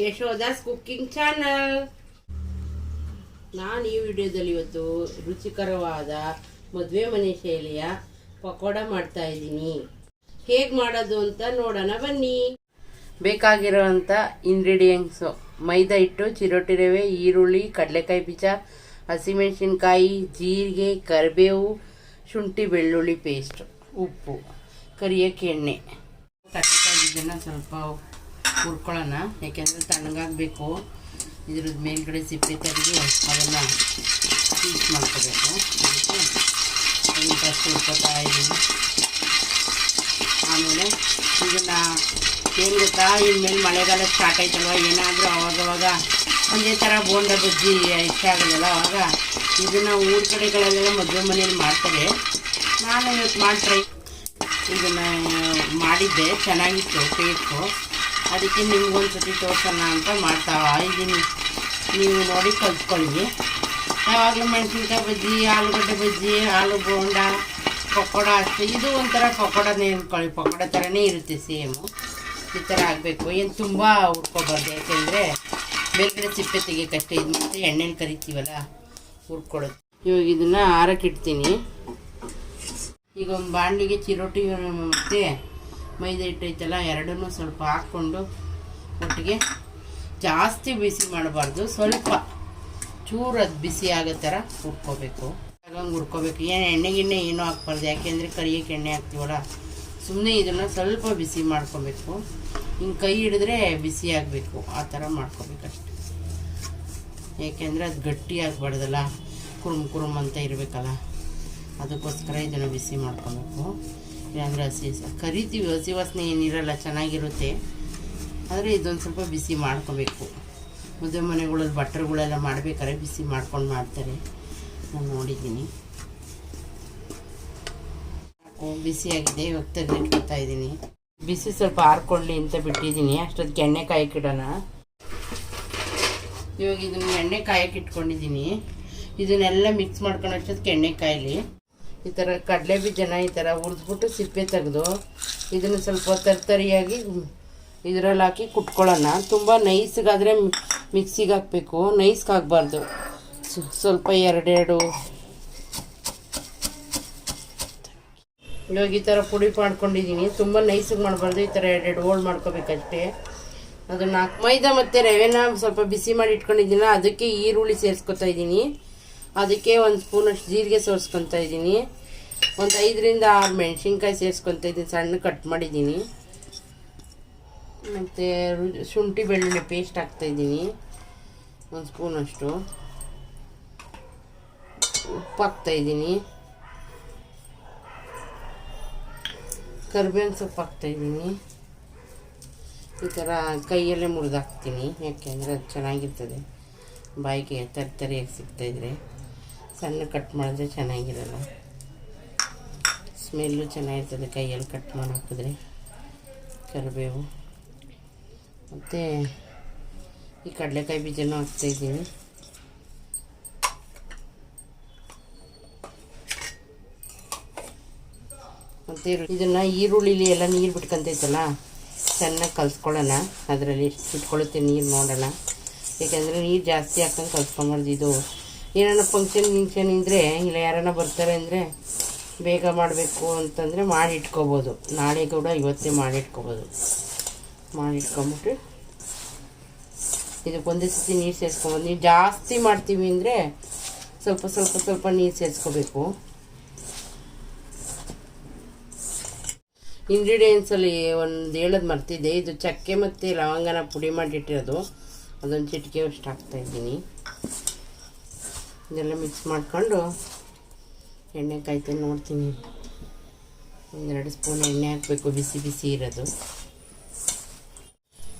ಯಶೋದಾಸ್ cooking channel. ನಾನು ಈ ವಿಡಿಯೋದಲ್ಲಿ ಇವತ್ತು ರುಚಿಕರವಾದ ಮದುವೆ ಮನೆ ಶೈಲಿಯ ಪಕೋಡ ಮಾಡ್ತಾ ಇದ್ದೀನಿ. ಹೇಗೆ ಮಾಡೋದು ಅಂತ ನೋಡೋಣ ಬನ್ನಿ. ಬೇಕಾಗಿರೋವಂಥ ಇಂಗ್ರೀಡಿಯೆಂಟ್ಸು: ಮೈದಾ ಹಿಟ್ಟು, ಚಿರೋಟಿ ರವೆ, ಈರುಳ್ಳಿ, ಕಡಲೆಕಾಯಿ ಬೀಜ, ಹಸಿಮೆಣಸಿನ್ಕಾಯಿ, ಜೀರಿಗೆ, ಕರಿಬೇವು, ಶುಂಠಿ ಬೆಳ್ಳುಳ್ಳಿ ಪೇಸ್ಟ್, ಉಪ್ಪು, ಕರಿಯೋಕ್ಕೆ ಎಣ್ಣೆ. ಕಡಲೆಕಾಯಿ ಬೀಜನ ಸ್ವಲ್ಪ ಹುರ್ಕೊಳ್ಳೋಣ, ಯಾಕೆಂದರೆ ತಣ್ಣಗಾಗಬೇಕು. ಇದ್ರದ್ದು ಮೇಲ್ಗಡೆ ಸಿಪ್ಪೆ ತೆಗೆದು ಅದನ್ನು ಪೀಸ್ ಮಾಡ್ಕೋಬೇಕು. ಅದಕ್ಕೆ ಅದನ್ನು ಫಸ್ಟ್ ಹುರ್ಕೋತಾ ಇದ್ದೀನಿ. ಆಮೇಲೆ ಇದನ್ನು ಏನು ಗೊತ್ತಾ, ಇನ್ಮೇಲೆ ಮಳೆಗಾಲ ಸ್ಟಾರ್ಟ್ ಆಯ್ತಲ್ವ, ಏನಾದರೂ ಅವಾಗವಾಗ ಒಂದೇ ಥರ ಬೋಂಡ ಬಜ್ಜಿ ಇಷ್ಟ ಆಗೋದಲ್ಲ, ಅವಾಗ ಇದನ್ನು ಊರ ಕಡೆಗಳಲ್ಲೆಲ್ಲ ಮದುವೆ ಮನೇಲಿ ಮಾಡ್ತಾರೆ. ನಾನು ಇವತ್ತು ಮಾಡಿ ಇದನ್ನು ಮಾಡಿದ್ದೆ, ಚೆನ್ನಾಗಿತ್ತು ಟೇಸ್ಟು. ಅದಕ್ಕೆ ನಿಮ್ಗೊಂದು ಸತಿ ತೋರ್ಸೋಣ ಅಂತ ಮಾಡ್ತಾ ಇದ್ದೀನಿ. ನೀವು ನೋಡಿ ಕಲ್ತ್ಕೊಳ್ಳಿ. ಯಾವಾಗಲೂ ಮೆಣಸಿನ್ಕಾಯಿ ಬಜ್ಜಿ, ಆಲೂಗಡ್ಡೆ ಬಜ್ಜಿ, ಆಲೂ ಬೋಂಡ, ಪಕೋಡ ಅಷ್ಟೇ. ಇದು ಒಂಥರ ಪಕೋಡನೇ ಅಂದ್ಕೊಳ್ಳಿ, ಪಕೋಡ ಥರನೇ ಇರುತ್ತೆ ಸೇಮು. ಈ ಥರ ಆಗಬೇಕು. ಏನು ತುಂಬ ಹುರ್ಕೊಬಾರ್ದು, ಯಾಕೆಂದರೆ ಬೇರೆ ಸಿಪ್ಪೆ ತೆಗಿಯೋಕ್ಕಷ್ಟೇ. ಇದು ಮತ್ತು ಎಣ್ಣೆಲಿ ಕರಿತೀವಲ್ಲ, ಹುರ್ಕೊಡೋದು. ಇವಾಗ ಇದನ್ನು ಆರಕ್ಕಿಡ್ತೀನಿ. ಈಗ ಒಂದು ಬಾಣಲಿಗೆ ಚಿರೋಟಿ ಮತ್ತು ಮೈದಾ ಹಿಟ್ಟು ಐತಲ್ಲ, ಎರಡನ್ನೂ ಸ್ವಲ್ಪ ಹಾಕ್ಕೊಂಡು ಒಟ್ಟಿಗೆ ಜಾಸ್ತಿ ಬಿಸಿ ಮಾಡಬಾರ್ದು, ಸ್ವಲ್ಪ ಚೂರು ಅದು ಬಿಸಿ ಆಗೋ ಥರ ಹುರ್ಕೋಬೇಕು. ಹಂಗೆ ಹುರ್ಕೋಬೇಕು. ಏನು ಎಣ್ಣೆ ಗಿಣ್ಣೆ ಏನೂ ಹಾಕ್ಬಾರ್ದು, ಯಾಕೆಂದರೆ ಕರಿಯೋಕ್ಕೆ ಎಣ್ಣೆ ಹಾಕ್ತೀವಲ್ಲ. ಸುಮ್ಮನೆ ಇದನ್ನು ಸ್ವಲ್ಪ ಬಿಸಿ ಮಾಡ್ಕೋಬೇಕು. ಹಿಂಗೆ ಕೈ ಹಿಡಿದ್ರೆ ಬಿಸಿ ಆಗಬೇಕು, ಆ ಥರ ಮಾಡ್ಕೋಬೇಕಷ್ಟೆ. ಏಕೆಂದರೆ ಅದು ಗಟ್ಟಿ ಆಗಬಾರ್ದಲ್ಲ, ಕುರುಮ್ ಅಂತ ಇರಬೇಕಲ್ಲ, ಅದಕ್ಕೋಸ್ಕರ ಇದನ್ನು ಬಿಸಿ ಮಾಡ್ಕೊಬೇಕು. ಇಲ್ಲಾಂದರೆ ಹಸಿ ಕರಿತೀವಿ, ಹಸಿ ವಾಸನೆ ಏನಿರಲ್ಲ, ಚೆನ್ನಾಗಿರುತ್ತೆ. ಆದರೆ ಇದೊಂದು ಸ್ವಲ್ಪ ಬಿಸಿ ಮಾಡ್ಕೋಬೇಕು. ಮದುವೆ ಮನೆಗಳಲ್ಲಿ ಭಟ್ರುಗಳೆಲ್ಲ ಮಾಡಬೇಕಾದ್ರೆ ಬಿಸಿ ಮಾಡ್ಕೊಂಡು ಮಾಡ್ತಾರೆ, ನಾನು ನೋಡಿದ್ದೀನಿ. ಬಿಸಿಯಾಗಿದೆ, ಇವಾಗ ತೆಗೆದಿಟ್ಕೊತಾ ಇದ್ದೀನಿ. ಬಿಸಿ ಸ್ವಲ್ಪ ಆರ್ಕೊಳ್ಳಿ ಅಂತ ಬಿಟ್ಟಿದ್ದೀನಿ. ಅಷ್ಟೊತ್ತಿಗೆ ಎಣ್ಣೆ ಕಾಯಕ್ಕಿಡೋಣ. ಇವಾಗ ಇದನ್ನು ಎಣ್ಣೆ ಕಾಯಕ್ಕೆ ಇಟ್ಕೊಂಡಿದ್ದೀನಿ. ಇದನ್ನೆಲ್ಲ ಮಿಕ್ಸ್ ಮಾಡ್ಕೊಂಡು ಅಷ್ಟೊತ್ತಿಗೆ ಎಣ್ಣೆ ಕಾಯಲಿ. ಈ ಥರ ಕಡಲೆ ಬೀಜನ ಈ ಥರ ಹುರಿದ್ಬಿಟ್ಟು ಸಿಪ್ಪೆ ತೆಗೆದು ಇದನ್ನು ಸ್ವಲ್ಪ ತರಿಯಾಗಿ ಇದರಲ್ಲಿ ಹಾಕಿ ಕುಟ್ಕೊಳ್ಳೋಣ. ತುಂಬ ನೈಸ್ಗಾದರೆ ಮಿಕ್ಸಿಗೆ ಹಾಕಬೇಕು, ನೈಸ್ಗೆ ಹಾಕಬಾರ್ದು. ಸ್ವಲ್ಪ ಎರಡೆರಡು ಇವಾಗ ಈ ಥರ ಪುಡಿ ಮಾಡ್ಕೊಂಡಿದ್ದೀನಿ. ತುಂಬ ನೈಸಿಗೆ ಮಾಡಬಾರ್ದು, ಈ ಥರ ಎರಡೆರಡು ಹೋಳು ಮಾಡ್ಕೋಬೇಕಷ್ಟೇ. ಅದನ್ನು ಮೈದಾ ಮತ್ತು ರವೆನ ಸ್ವಲ್ಪ ಬಿಸಿ ಮಾಡಿ ಇಟ್ಕೊಂಡಿದ್ದೀನಿ. ಅದಕ್ಕೆ ಈರುಳ್ಳಿ ಸೇರಿಸ್ಕೊತಾ ಇದ್ದೀನಿ. ಅದಕ್ಕೆ ಒಂದು ಸ್ಪೂನಷ್ಟು ಜೀರಿಗೆ ಸೋರಿಸ್ಕೊತಾ ಇದ್ದೀನಿ. ಒಂದು 5 ರಿಂದ 6 ಮೆಣಸಿನ್ಕಾಯಿ ಸೇರಿಸ್ಕೊತಾ ಇದ್ದೀನಿ, ಸಣ್ಣ ಕಟ್ ಮಾಡಿದ್ದೀನಿ. ಮತ್ತು ಶುಂಠಿ ಬೆಳ್ಳುಳ್ಳಿ ಪೇಸ್ಟ್ ಹಾಕ್ತಾಯಿದ್ದೀನಿ, ಒಂದು ಸ್ಪೂನಷ್ಟು. ಉಪ್ಪು ಹಾಕ್ತಾಯಿದ್ದೀನಿ, ಕರಿಬೇವಿನ ಸೊಪ್ಪು ಹಾಕ್ತಾಯಿದ್ದೀನಿ. ಈ ಥರ ಕೈಯಲ್ಲೇ ಮುರಿದು ಹಾಕ್ತೀನಿ, ಯಾಕೆಂದರೆ ಅದು ಚೆನ್ನಾಗಿರ್ತದೆ. ಬಾಯಿಗೆ ತರಿಯಾಗಿ ಸಿಗ್ತಾಯಿದ್ರೆ, ಸಣ್ಣ ಕಟ್ ಮಾಡಿದ್ರೆ ಚೆನ್ನಾಗಿರಲ್ಲ, ಸ್ಮೆಲ್ಲು ಚೆನ್ನಾಗಿರ್ತದೆ ಕೈಯಲ್ಲಿ ಕಟ್ ಮಾಡಿ ಹಾಕಿದ್ರೆ. ಕರಿಬೇವು ಮತ್ತು ಈ ಕಡಲೆಕಾಯಿ ಬೀಜನೂ ಹಾಕ್ತಾಯಿದ್ದೀನಿ. ಮತ್ತು ಇದನ್ನು ಈರುಳ್ಳಿಲಿ ಎಲ್ಲ ನೀರು ಬಿಟ್ಕೊಂತೈತಲ್ಲ, ಚೆನ್ನಾಗಿ ಕಲಿಸ್ಕೊಳ್ಳೋಣ. ಅದರಲ್ಲಿ ಎಷ್ಟು ಬಿಟ್ಕೊಳ್ಳುತ್ತೆ ನೀರು ನೋಡೋಣ, ಯಾಕೆಂದರೆ ನೀರು ಜಾಸ್ತಿ ಹಾಕೊಂಡು ಕಲಿಸ್ಕೊಂಬಾರ್ದು. ಇದು ಏನಾರ ಫಂಕ್ಷನ್ ಇದ್ದರೆ, ಇಲ್ಲ ಯಾರನ್ನ ಬರ್ತಾರೆ ಅಂದರೆ ಬೇಗ ಮಾಡಬೇಕು ಅಂತಂದರೆ ಮಾಡಿ ಇಟ್ಕೋಬೋದು. ನಾಳೆ ಕೂಡ ಇವತ್ತೇ ಮಾಡಿಟ್ಕೋಬೋದು. ಮಾಡಿಟ್ಕೊಂಬಿಟ್ಟು ಇದಕ್ಕೆ ಒಂದೇ ಸತಿ ನೀರು ಸೇರಿಸ್ಕೊಬೋದು. ನೀವು ಜಾಸ್ತಿ ಮಾಡ್ತೀವಿ ಅಂದರೆ ಸ್ವಲ್ಪ ನೀರು ಸೇರಿಸ್ಕೋಬೇಕು. ಇಂಗ್ರೀಡಿಯೆಂಟ್ಸಲ್ಲಿ ಒಂದು ಹೇಳೋದು ಮರ್ತಿದ್ದೆ. ಇದು ಚಕ್ಕೆ ಮತ್ತು ಲವಂಗನ ಪುಡಿ ಮಾಡಿಟ್ಟಿರೋದು, ಅದೊಂದು ಚಿಟಿಕೆ ಅಷ್ಟು ಹಾಕ್ತಾಯಿದ್ದೀನಿ. ಇದೆಲ್ಲ ಮಿಕ್ಸ್ ಮಾಡಿಕೊಂಡು ಎಣ್ಣೆ ಕಾಯ್ತೀನಿ, ನೋಡ್ತೀನಿ. 1-2 ಸ್ಪೂನ್ ಎಣ್ಣೆ ಹಾಕಬೇಕು, ಬಿಸಿ ಬಿಸಿ ಇರೋದು.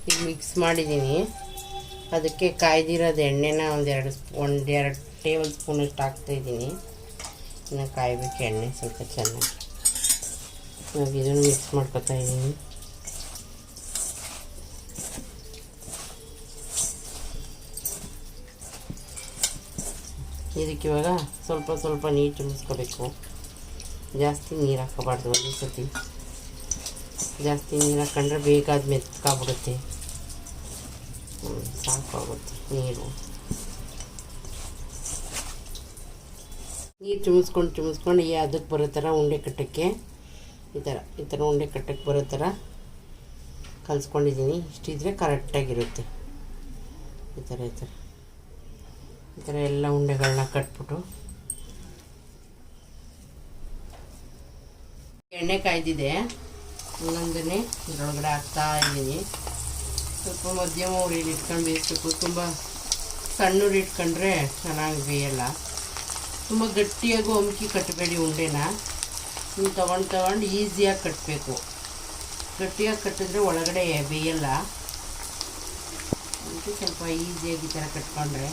ಈಗ ಮಿಕ್ಸ್ ಮಾಡಿದ್ದೀನಿ. ಅದಕ್ಕೆ ಕಾಯ್ದಿರೋದು ಎಣ್ಣೆನ ಒಂದೆರಡು ಟೇಬಲ್ ಸ್ಪೂನಷ್ಟು ಹಾಕ್ತಾಯಿದ್ದೀನಿ. ಇನ್ನು ಕಾಯಬೇಕು ಎಣ್ಣೆ ಸ್ವಲ್ಪ ಚೆನ್ನಾಗಿ. ಇವಾಗ ಇದನ್ನು ಮಿಕ್ಸ್ ಮಾಡ್ಕೊತಾ ಇದ್ದೀನಿ. ಇದಕ್ಕೆ ಇವಾಗ ಸ್ವಲ್ಪ ನೀರು ತುಂಬಿಸ್ಕೋಬೇಕು. ಜಾಸ್ತಿ ನೀರು ಹಾಕೋಬಾರ್ದು. ಒಂದು ಸತಿ ಜಾಸ್ತಿ ನೀರು ಹಾಕೊಂಡ್ರೆ ಬೇಗ ಅದು ಮೆತ್ಕಾಗ್ಬಿಡುತ್ತೆ. ಸಾಕಾಗುತ್ತೆ ನೀರು ಚಿಮಿಸ್ಕೊಂಡು ಅದಕ್ಕೆ ಬರೋ ಥರ ಉಂಡೆ ಕಟ್ಟಕ್ಕೆ ಈ ಥರ ಉಂಡೆ ಕಟ್ಟಕ್ಕೆ ಬರೋ ಥರ ಕಲಿಸ್ಕೊಂಡಿದ್ದೀನಿ. ಇಷ್ಟಿದ್ರೆ ಕರೆಕ್ಟಾಗಿರುತ್ತೆ. ಈ ಥರ ಎಲ್ಲ ಉಂಡೆಗಳನ್ನ ಕಟ್ಬಿಟ್ಟು ಎಣ್ಣೆ ಕಾಯ್ದಿದೆ. ಒಂದೊಂದನ್ನೇ ಇದರೊಳಗಡೆ ಹಾಕ್ತಾ ಇದ್ದೀನಿ. ಸ್ವಲ್ಪ ಮಧ್ಯಮ ಉರಿಯಲ್ಲಿ ಇಟ್ಕೊಂಡು ಬೇಯಿಸ್ಬೇಕು. ತುಂಬ ಸಣ್ಣ ಉರಿ ಇಟ್ಕೊಂಡ್ರೆ ಚೆನ್ನಾಗಿ ಬೇಯಲ್ಲ. ತುಂಬ ಗಟ್ಟಿಯಾಗೂ ಅಮ್ಕಿ ಕಟ್ಟಬೇಡಿ ಉಂಡೆನ. ನೀವು ತೊಗೊಂಡು ಈಸಿಯಾಗಿ ಕಟ್ಟಬೇಕು. ಗಟ್ಟಿಯಾಗಿ ಕಟ್ಟಿದ್ರೆ ಒಳಗಡೆ ಬೇಯಲ್ಲ. ಅದಕ್ಕೆ ಸ್ವಲ್ಪ ಈಸಿಯಾಗಿ ಈ ಥರ ಕಟ್ಕೊಂಡ್ರೆ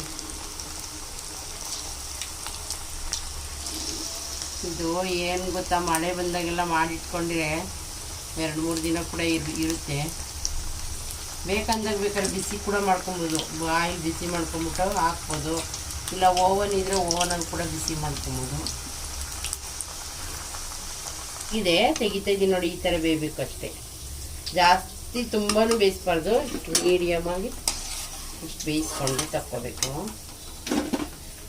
ಇದು ಏನು ಗೊತ್ತಾ, ಮಳೆ ಬಂದಾಗೆಲ್ಲ ಮಾಡಿಟ್ಕೊಂಡ್ರೆ 2-3 ದಿನ ಕೂಡ ಇರುತ್ತೆ. ಬೇಕಂದಾಗ ಬೇಕಾದ್ರೆ ಬಿಸಿ ಕೂಡ ಮಾಡ್ಕೊಬೋದು. ಆಯಿಲ್ ಬಿಸಿ ಮಾಡ್ಕೊಂಬಿಟ್ಟು ಹಾಕ್ಬೋದು. ಇಲ್ಲ ಓವನ್ ಇದ್ದರೆ ಓವನಲ್ಲಿ ಕೂಡ ಬಿಸಿ ಮಾಡ್ಕೊಬೋದು. ಇದೆ ತೆಗಿತಾ ನೋಡಿ, ಈ ಥರ ಬೇಯಬೇಕು ಅಷ್ಟೇ. ಜಾಸ್ತಿ ತುಂಬಾ ಬೇಯಿಸ್ಬಾರ್ದು. ಮೀಡಿಯಮಾಗಿ ಇಷ್ಟು ಬೇಯಿಸ್ಕೊಂಡು ತಕ್ಕೋಬೇಕು.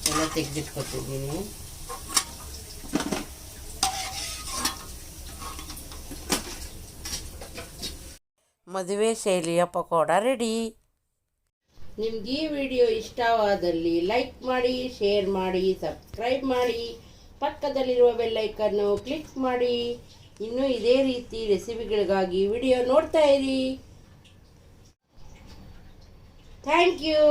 ಎಲ್ಲ ತೆಗೆದಿಟ್ಕೊತಿದ್ದೀನಿ. ಮದುವೆ ಶೈಲಿಯ ಪಕೋಡ ರೆಡಿ. ನಿಮ್ಗೆ ಈ ವಿಡಿಯೋ ಇಷ್ಟವಾದಲ್ಲಿ ಲೈಕ್ ಮಾಡಿ, ಶೇರ್ ಮಾಡಿ, ಸಬ್ಸ್ಕ್ರೈಬ್ ಮಾಡಿ, ಪಕ್ಕದಲ್ಲಿರುವ ಬೆಲ್ ಐಕನ್ನು ಕ್ಲಿಕ್ ಮಾಡಿ. ಇನ್ನೂ ಇದೇ ರೀತಿ ರೆಸಿಪಿಗಳಿಗಾಗಿ ವಿಡಿಯೋ ನೋಡ್ತಾ ಇರಿ. Thank you.